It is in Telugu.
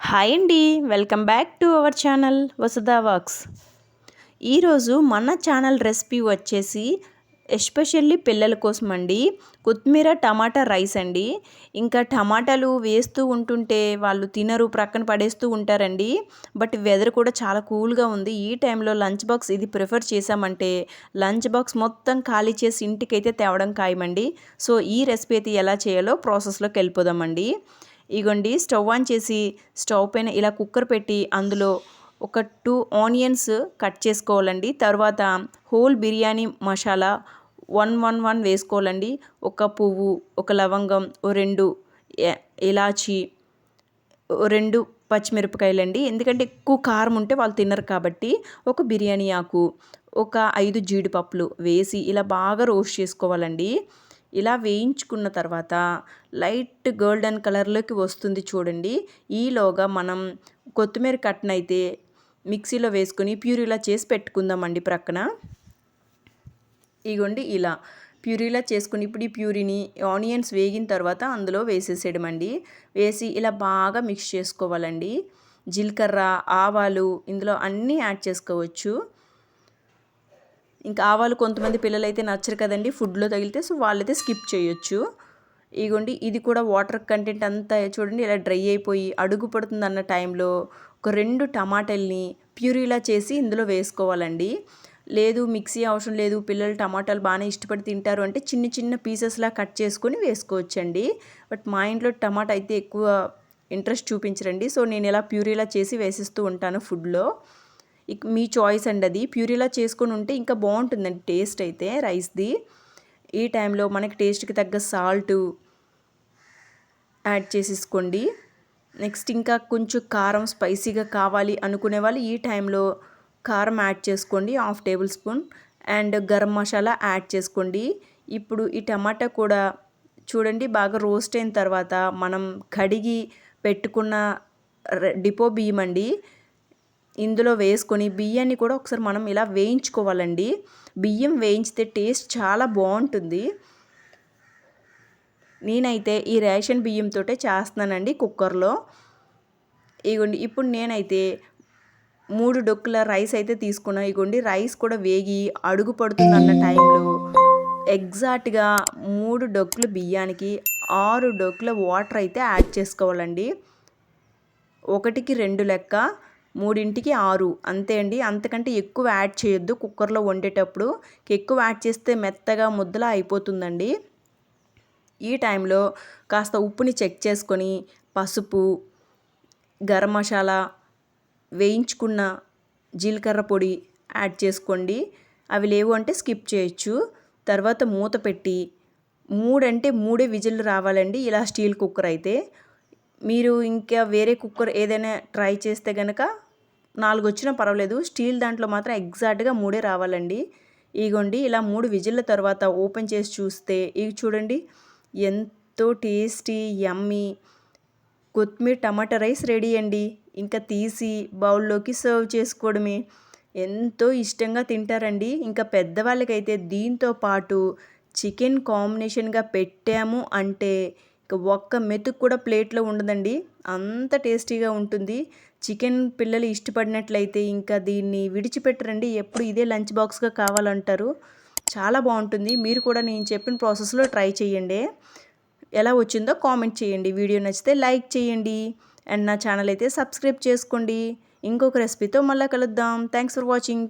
హాయ్ అండి, welcome back to our channel Vasudha works. ఈరోజు మన ఛానల్ రెసిపీ వచ్చేసి ఎస్పెషల్లీ పిల్లల కోసం అండి, కొత్తిమీర టమాటా రైస్ అండి. ఇంకా టమాటాలు వేస్తూ ఉంటుంటే వాళ్ళు తినరు, ప్రక్కన పడేస్తూ ఉంటారండి. బట్ వెదర్ కూడా చాలా కూల్గా ఉంది. ఈ టైంలో లంచ్ బాక్స్ ఇది ప్రిఫర్ చేసామంటే లంచ్ బాక్స్ మొత్తం ఖాళీ చేసి ఇంటికైతే తేవడం ఖాయమండి. సో ఈ రెసిపీ అయితే ఎలా చేయాలో ప్రాసెస్లోకి వెళ్ళిపోదామండి. ఇగోండి, స్టవ్ ఆన్ చేసి స్టవ్ పైన ఇలా కుక్కర్ పెట్టి అందులో ఒక 2 ఆనియన్స్ కట్ చేసుకోవాలండి. తర్వాత హోల్ బిర్యానీ మసాలా 111 వేసుకోవాలండి. ఒక పువ్వు, ఒక లవంగం, ఓ 2 ఇలాచి, 2 పచ్చిమిరపకాయలండి. ఎందుకంటే ఎక్కువ కారం ఉంటే వాళ్ళు తినరు కాబట్టి. ఒక బిర్యానీ ఆకు, ఒక 5 జీడిపప్పులు వేసి ఇలా బాగా రోస్ట్ చేసుకోవాలండి. ఇలా వేయించుకున్న తర్వాత లైట్ గోల్డెన్ కలర్లోకి వస్తుంది చూడండి. ఈలోగా మనం కొత్తిమీర కట్టనైతే మిక్సీలో వేసుకొని ప్యూరీలా చేసి పెట్టుకుందామండి ప్రక్కన. ఇగోండి, ఇలా ప్యూరీలా చేసుకుని ఇప్పుడు ఈ ప్యూరీని ఆనియన్స్ వేగిన తర్వాత అందులో వేసేసేయడమండి. వేసి ఇలా బాగా మిక్స్ చేసుకోవాలండి. జీలకర్ర, ఆవాలు ఇందులో అన్నీ యాడ్ చేసుకోవచ్చు. ఇంకా ఆవాలు కొంతమంది పిల్లలైతే నచ్చరు కదండి ఫుడ్లో తగిలితే, సో వాళ్ళైతే స్కిప్ చేయొచ్చు. ఇగోండి, ఇది కూడా వాటర్ కంటెంట్ అంతా చూడండి ఇలా డ్రై అయిపోయి అడుగు పడుతుంది అన్న టైంలో ఒక 2 టమాటాలని ప్యూరీలా చేసి ఇందులో వేసుకోవాలండి. లేదు మిక్సీ అవసరం లేదు, పిల్లలు టమాటాలు బాగానే ఇష్టపడి తింటారు అంటే చిన్న చిన్న పీసెస్లా కట్ చేసుకొని వేసుకోవచ్చండి. బట్ మా ఇంట్లో టమాటా అయితే ఎక్కువ ఇంట్రెస్ట్ చూపించరండి. సో నేను ఇలా ప్యూరీలా చేసి వేసిస్తూ ఉంటాను ఫుడ్లో. మీ చాయిస్ అండి, అది ప్యూరీలా చేసుకొని ఉంటే ఇంకా బాగుంటుందండి టేస్ట్ అయితే రైస్ది. ఈ టైంలో మనకి టేస్ట్కి తగ్గ సాల్ట్ యాడ్ చేసేసుకోండి. నెక్స్ట్ ఇంకా కొంచెం కారం స్పైసీగా కావాలి అనుకునే వాళ్ళు ఈ టైంలో కారం యాడ్ చేసుకోండి, 1/2 table spoon. And garam masala add చేసుకోండి. ఇప్పుడు ఈ టమాటా కూడా చూడండి బాగా రోస్ట్ అయిన తర్వాత మనం కడిగి పెట్టుకున్న డిపో బియ్యం అండి ఇందులో వేసుకొని బియ్యాన్ని కూడా ఒకసారి మనం ఇలా వేయించుకోవాలండి. బియ్యం వేయించితే టేస్ట్ చాలా బాగుంటుంది. నేనైతే ఈ రేషన్ బియ్యంతో చేస్తున్నానండి కుక్కర్లో. ఇగోండి, ఇప్పుడు నేనైతే 3 డొక్కుల రైస్ అయితే తీసుకున్నాను. ఇగోండి, రైస్ కూడా వేగి అడుగు పడుతుంది అన్న టైంలో ఎగ్జాక్ట్గా 3 డొక్కుల బియ్యానికి 6 డొక్కుల వాటర్ అయితే యాడ్ చేసుకోవాలండి. 1కి 2 లెక్క, 3కి 6 అంతే అండి. అంతకంటే ఎక్కువ యాడ్ చేయొద్దు కుక్కర్లో వండేటప్పుడు. ఎక్కువ యాడ్ చేస్తే మెత్తగా ముద్దలా అయిపోతుందండి. ఈ టైంలో కాస్త ఉప్పుని చెక్ చేసుకొని పసుపు, గరం మసాలా, వేయించుకున్న జీలకర్ర పొడి యాడ్ చేసుకోండి. అవి లేవు అంటే స్కిప్ చేయొచ్చు. తర్వాత మూత పెట్టి 3 అంటే 3 విజిల్లు రావాలండి ఇలా స్టీల్ కుక్కర్ అయితే. మీరు ఇంకా వేరే కుక్కర్ ఏదైనా ట్రై చేస్తే కనుక 4 వచ్చినా పర్వాలేదు. స్టీల్ దాంట్లో మాత్రం ఎగ్జాక్ట్గా 3 రావాలండి. ఇగోండి, ఇలా 3 విజిల్ల తర్వాత ఓపెన్ చేసి చూస్తే ఇవి చూడండి ఎంతో టేస్టీ యమ్మీ కొత్తిమీర టమాటా రైస్ రెడీ అండి. ఇంకా తీసి బౌల్లోకి సర్వ్ చేసుకోవడమే. ఎంతో ఇష్టంగా తింటారండి. ఇంకా పెద్దవాళ్ళకైతే దీంతో పాటు చికెన్ కాంబినేషన్గా పెట్టాము అంటే ఇంకా ఒక్క మెతుకు కూడా ప్లేట్లో ఉండదండి, అంత టేస్టీగా ఉంటుంది. చికెన్ పిల్లలు ఇష్టపడినట్లయితే ఇంకా దీన్ని విడిచిపెట్టరండి, ఎప్పుడు ఇదే లంచ్ బాక్స్గా కావాలంటారు. చాలా బాగుంటుంది. మీరు కూడా నేను చెప్పిన ప్రాసెస్లో ట్రై చేయండి. ఎలా వచ్చిందో కామెంట్ చేయండి. వీడియో నచ్చితే లైక్ చేయండి. అండ్ నా ఛానల్ అయితే సబ్స్క్రైబ్ చేసుకోండి. ఇంకొక రెసిపీతో మళ్ళీ కలుద్దాం. Thanks for watching.